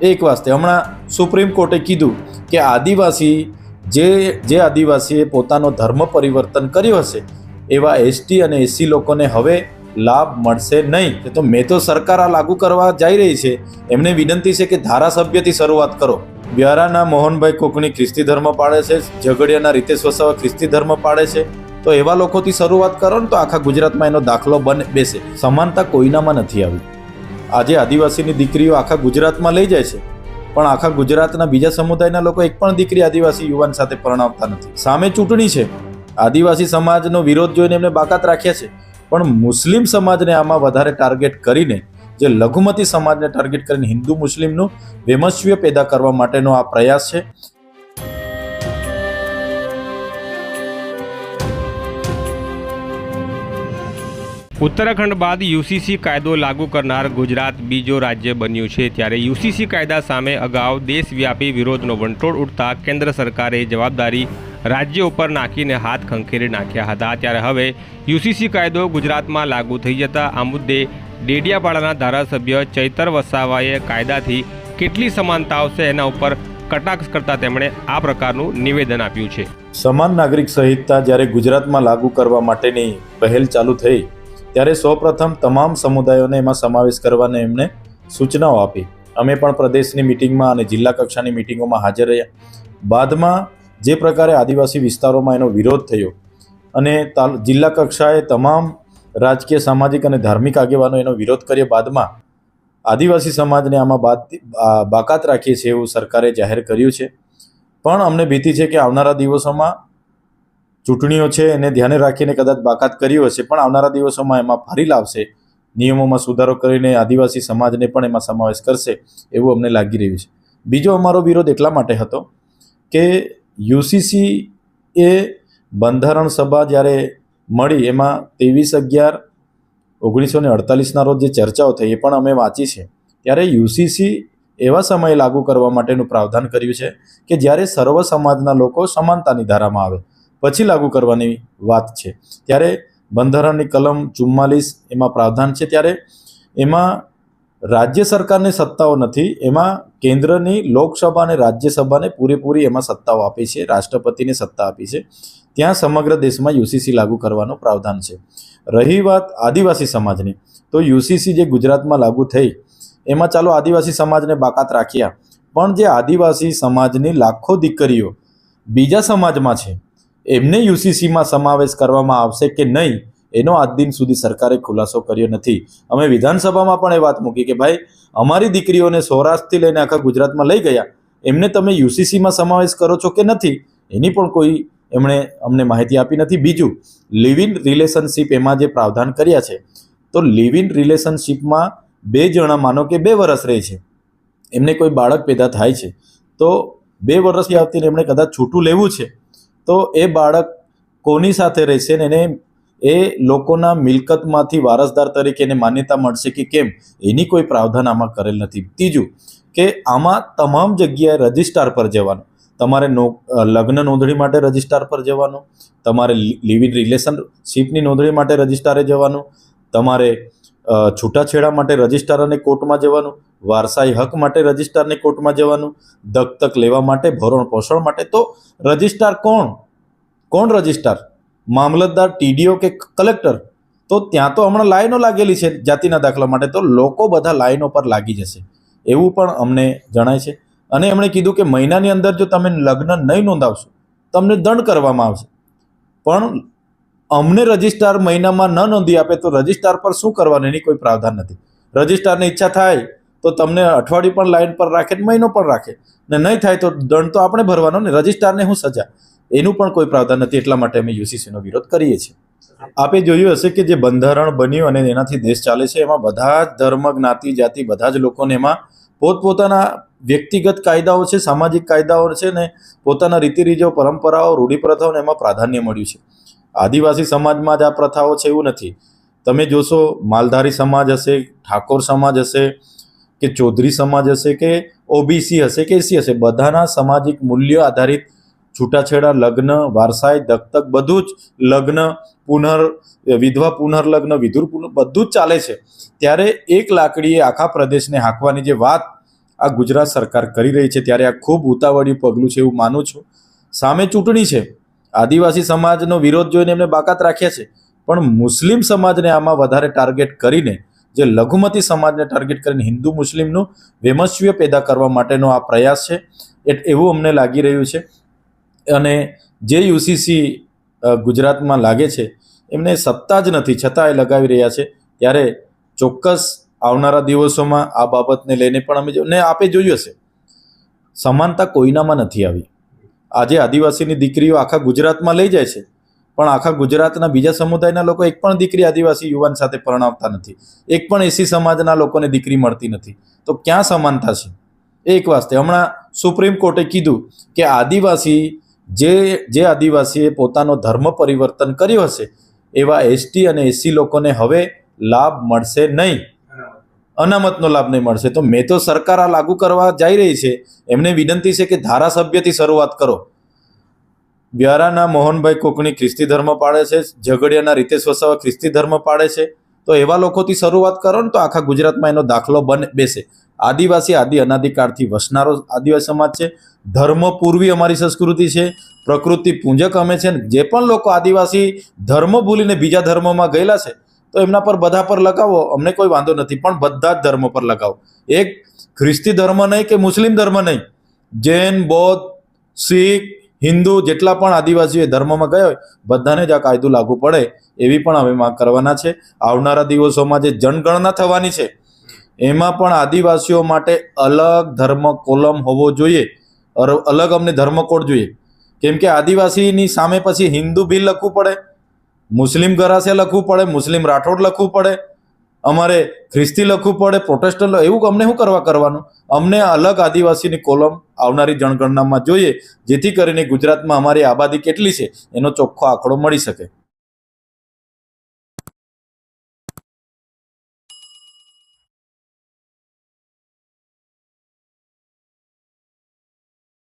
એક વાસ્તે હમણાં સુપ્રીમ કોર્ટે કીધું કે આદિવાસી જે આદિવાસીએ પોતાનો ધર્મ પરિવર્તન કર્યો હશે એવા એસટી અને એસસી લોકોને હવે લાભ મળશે નહીં. તો મેં તો સરકાર આ લાગુ કરવા જઈ રહી છે, એમને વિનંતી છે કે ધારાસભ્યથી શરૂઆત કરો. વ્યારાના મોહનભાઈ કોકણી ખ્રિસ્તી ધર્મ પાળે છે, ઝઘડિયાના રીતેશ વસાવા ખ્રિસ્તી ધર્મ પાળે છે, તો એવા લોકોથી શરૂઆત કરો ને તો આખા ગુજરાતમાં એનો દાખલો બેસે. સમાનતા કોઈનામાં નથી આવી. આજે આદિવાસીની દીકરીઓ આખા ગુજરાતમાં લઈ જાય છે, પણ આખા ગુજરાતના બીજા સમુદાયના લોકો એક પણ દીકરી આદિવાસી યુવાન સાથે પરણાવતા નથી. સામે ચૂંટણી છે, આદિવાસી સમાજનો વિરોધ જોઈને એમને બાકાત રાખ્યા છે, પણ મુસ્લિમ સમાજને આમાં વધારે ટાર્ગેટ કરીને, જે લઘુમતી સમાજને ટાર્ગેટ કરીને હિન્દુ મુસ્લિમનું વૈમનસ્ય પેદા કરવા માટેનો આ પ્રયાસ છે. ઉત્તરાખંડ બાદ યુસીસી કાયદો લાગુ કરનાર ગુજરાત બીજો રાજ્ય બન્યું છે. ત્યારે યુસીસી કાયદા સામે અગાઉ દેશવ્યાપી વિરોધનો વંટોળ ઉઠતા કેન્દ્ર સરકારે જવાબદારી રાજ્ય ઉપર નાખીને હાથ ખંખેરી નાખ્યા હતા. ત્યારે હવે યુસીસી કાયદો ગુજરાતમાં લાગુ થઈ જતા આ મુદ્દે ડેડિયાપાડાના ધારાસભ્ય ચૈતર વસાવાએ કાયદાથી કેટલી સમાનતા આવશે એના ઉપર કટાક્ષ કરતા તેમણે આ પ્રકારનું નિવેદન આપ્યું છે. સમાન નાગરિક સંહિતા જ્યારે ગુજરાતમાં લાગુ કરવા માટેની પહેલ ચાલુ થઈ ત્યારે સૌપ્રથમ તમામ સમુદાયોને એમાં સમાવેશ કરવાને એમને સૂચનાઓ આપી. અમે પણ પ્રદેશની મિટિંગમાં અને જિલ્લા કક્ષાની મિટિંગોમાં હાજર રહ્યા. બાદમાં જે પ્રકારે આદિવાસી વિસ્તારોમાં એનો વિરોધ થયો અને જિલ્લા કક્ષાએ તમામ રાજકીય, સામાજિક અને ધાર્મિક આગેવાનો એનો વિરોધ કર્યો, બાદમાં આદિવાસી સમાજને આમાં બાકાત રાખીએ છીએ એવું સરકારે જાહેર કર્યું છે. પણ અમને ભીતિ છે કે આવનારા દિવસોમાં ચૂંટણીઓ છે એને ધ્યાને રાખીને કદાચ બાકાત કર્યું હશે, પણ આવનારા દિવસોમાં એમાં ફરી લાવશે, નિયમોમાં સુધારો કરીને આદિવાસી સમાજને પણ એમાં સમાવેશ કરશે એવું અમને લાગી રહ્યું છે. બીજો અમારો વિરોધ એટલા માટે હતો કે યુસીસી એ બંધારણ સભા જ્યારે મળી એમાં 23/11/1948ના રોજ જે ચર્ચાઓ થઈ એ પણ અમે વાંચી છે. ત્યારે યુસીસી એવા સમયે લાગુ કરવા માટેનું પ્રાવધાન કર્યું છે કે જ્યારે સર્વ સમાજના લોકો સમાનતાની ધારામાં આવે પછી લાગુ કરવાની વાત છે. ત્યારે બંધારણની કલમ 44 એમાં પ્રાવધાન છે. ત્યારે એમાં રાજ્ય સરકારને સત્તાઓ નથી, એમાં કેન્દ્રની લોકસભા અને રાજ્યસભાને પૂરેપૂરી એમાં સત્તાઓ આપી છે, રાષ્ટ્રપતિને સત્તા આપી છે. ત્યાં સમગ્ર દેશમાં યુસીસી લાગુ કરવાનું પ્રાવધાન છે. રહી વાત આદિવાસી સમાજની, તો યુસીસી જે ગુજરાતમાં લાગુ થઈ એમાં ચાલો આદિવાસી સમાજને બાકાત રાખ્યા, પણ જે આદિવાસી સમાજની લાખો દીકરીઓ બીજા સમાજમાં છે એમને યુસીસીમાં સમાવેશ કરવામાં આવશે કે નહીં એનો આજ દિન સુધી સરકારે ખુલાસો કર્યો નથી. અમે વિધાનસભામાં પણ એ વાત મૂકી કે ભાઈ અમારી દીકરીઓને સૌરાષ્ટ્રથી લઈને આખા ગુજરાતમાં લઈ ગયા, એમને તમે યુસીસીમાં સમાવેશ કરો છો કે નથી એની પણ કોઈ એમણે અમને માહિતી આપી નથી. બીજું, લિવ ઇન રિલેશનશીપ એમાં જે પ્રાવધાન કર્યા છે, તો લિવ ઇન રિલેશનશીપમાં 2 જણા માનો કે 2 વર્ષ રહે છે, એમને કોઈ બાળક પેદા થાય છે તો 2 વર્ષથી આવતીને એમણે કદાચ છૂટું લેવું છે તો એ બાળક કોની સાથે રહેશે ને એને એ લોકોના મિલકતમાંથી વારસદાર તરીકે એને માન્યતા મળશે કે કેમ એની કોઈ પ્રાવધાન આમાં કરેલ નથી. ત્રીજું કે આમાં તમામ જગ્યાએ રજિસ્ટ્રાર પર જવાનું, તમારે લગ્ન નોંધણી માટે રજિસ્ટ્રાર પર જવાનું, તમારે લિવ ઇન રિલેશનશીપની નોંધણી માટે રજિસ્ટ્રારે જવાનું, તમારે છૂટાછેડા માટે રજિસ્ટ્રાર અને કોર્ટમાં જવાનું, વારસાઈ હક માટે રજિસ્ટ્રારને કોર્ટમાં જવાનું, દત્તક લેવા માટે, ભરણ પોષણ માટે. તો રજિસ્ટ્રાર કોણ રજિસ્ટ્રાર? મામલતદાર, ટીડીઓ કે કલેક્ટર? તો ત્યાં તો હમણાં લાઈનો લાગેલી છે જાતિના દાખલા માટે, તો લોકો બધા લાઈનો પર લાગી જશે એવું પણ અમને જણાય છે. અને એમણે કીધું કે મહિનાની અંદર જો તમે લગ્ન નહીં નોંધાવશો તમને દંડ કરવામાં આવશે. પણ અમને રજિસ્ટ્રાર મહિનામાં ન નોંધી આપે તો રજિસ્ટ્રાર પર શું કરવાનું એની કોઈ પ્રાવધાન નથી. રજિસ્ટ્રારની ઈચ્છા થાય તો તમને અઠવાડિયું પણ લાઈન પર રાખે, મહિનો પણ રાખે, ને નહીં થાય તો દંડ તો આપણે ભરવાનો ને, રજિસ્ટ્રારને શું સજા, એનું પણ કોઈ પ્રાવધાન નથી. એટલા માટે અમે યુસીસીનો વિરોધ કરીએ છીએ. આપે જોયું હશે કે જે બંધારણ બન્યું અને એનાથી દેશ ચાલે છે એમાં બધા જ ધર્મ, જ્ઞાતિ, જાતિ બધા જ લોકોને એમાં પોતપોતાના વ્યક્તિગત કાયદાઓ છે, સામાજિક કાયદાઓ છે ને પોતાના રીતિ રીજો, પરંપરાઓ, રૂઢિપ્રથાઓને એમાં પ્રાધાન્ય મળ્યું છે. આદિવાસી સમાજમાં જ આ પ્રથાઓ છે એવું નથી. તમે જોશો માલધારી સમાજ હશે, ઠાકોર સમાજ હશે કે ચૌધરી સમાજ હશે કે ઓબીસી હશે કે એસી હશે, બધાના સામાજિક મૂલ્યો આધારિત છૂટાછેડા, લગ્ન, વારસાઈ, દત્તક, બધું જ લગ્ન, વિધવા પુનર્લગ્ન, વિધુર પુનઃ બધું જ ચાલે છે. ત્યારે એક લાકડીએ આખા પ્રદેશને હાંકવાની જે વાત આ ગુજરાત સરકાર કરી રહી છે, ત્યારે આ ખૂબ ઉતાવળિયું પગલું છે એવું માનું છું. સામે ચૂંટણી છે, આદિવાસી સમાજનો વિરોધ જોઈને એમને બાકાત રાખ્યા છે, પણ મુસ્લિમ સમાજને આમાં વધારે ટાર્ગેટ કરીને, જે લઘુમતી સમાજને ટાર્ગેટ કરીને હિન્દુ મુસ્લિમનું વૈમનસ્ય પેદા કરવા માટેનો આ પ્રયાસ છે એવું અમને લાગી રહ્યું છે. અને જે યુસીસી ગુજરાતમાં લાગે છે એમને સત્તા જ નથી છતાં એ લગાવી રહ્યા છે, ત્યારે ચોક્કસ આવનારા દિવસોમાં આ બાબતને લઈને પણ આપે જોયું હશે, સમાનતા કોઈનામાં નથી આવી. આજે આદિવાસીની દીકરીઓ આખા ગુજરાતમાં લઈ જાય છે, પણ આખા ગુજરાતના બીજા સમુદાયના લોકો એક પણ દીકરી આદિવાસી યુવાન સાથે પરણાવતા નથી, એક પણ એસી સમાજના લોકોને દીકરી મળતી નથી. તો ક્યાં સમાનતા છે? એક વાસ્તે હમણાં સુપ્રીમ કોર્ટે કીધું કે આદિવાસી જે આદિવાસીએ પોતાનો ધર્મ પરિવર્તન કર્યો હશે એવા એસટી અને એસી લોકોને હવે લાભ મળશે નહીં, અનામતનો લાભ નહીં મળશે. તો મેં તો સરકાર આ લાગુ કરવા જઈ રહી છે, એમને વિનંતી છે કે ધારાસભ્યથી શરૂઆત કરો. વ્યારાના મોહનભાઈ કોકણી ખ્રિસ્તી ધર્મ પાળે છે, ઝઘડિયાના રીતેશ વસાવા ખ્રિસ્તી ધર્મ પાળે છે, તો એવા લોકોથી શરૂઆત કરો ને તો આખા ગુજરાતમાં એનો દાખલો બેસે. આદિવાસી અનાદિકાળથી વસનારો આદિવાસી સમાજ છે, ધર્મ પૂર્વી અમારી સંસ્કૃતિ છે, પ્રકૃતિ પૂંજક અમે છે. જે પણ લોકો આદિવાસી ધર્મ ભૂલીને બીજા ધર્મમાં ગયેલા છે તો એમના પર બધા પર લગાવો, અમને કોઈ વાંધો નથી, પણ બધા જ ધર્મ પર લગાવો. એક ખ્રિસ્તી ધર્મ નહીં કે મુસ્લિમ ધર્મ નહીં, જૈન, બૌદ્ધ, શીખ, હિન્દુ જેટલા પણ આદિવાસીઓ ધર્મમાં ગયા હોય બધાને જ આ કાયદો લાગુ પડે એવી પણ અમે માંગ કરવાના છે. આવનારા દિવસોમાં જે જનગણના થવાની છે એમાં પણ આદિવાસીઓ માટે અલગ ધર્મ કોલમ હોવો જોઈએ, અલગ અમને ધર્મ કોડ જોઈએ. કેમ કે આદિવાસીની સામે પછી હિન્દુ બિલ લખવું પડે, મુસ્લિમ ગરાસિયા લખવું પડે, મુસ્લિમ રાઠોડ લખવું પડે, અમારે ખ્રિસ્તી લખવું પડે, પ્રોટેસ્ટન્ટ, એવું અમને શું કરવાનું? અમને અલગ આદિવાસીની કોલમ આવનારી જનગણનામાં જોઈએ, જેથી કરીને ગુજરાતમાં અમારી આબાદી કેટલી છે એનો ચોખ્ખો આંકડો મળી શકે.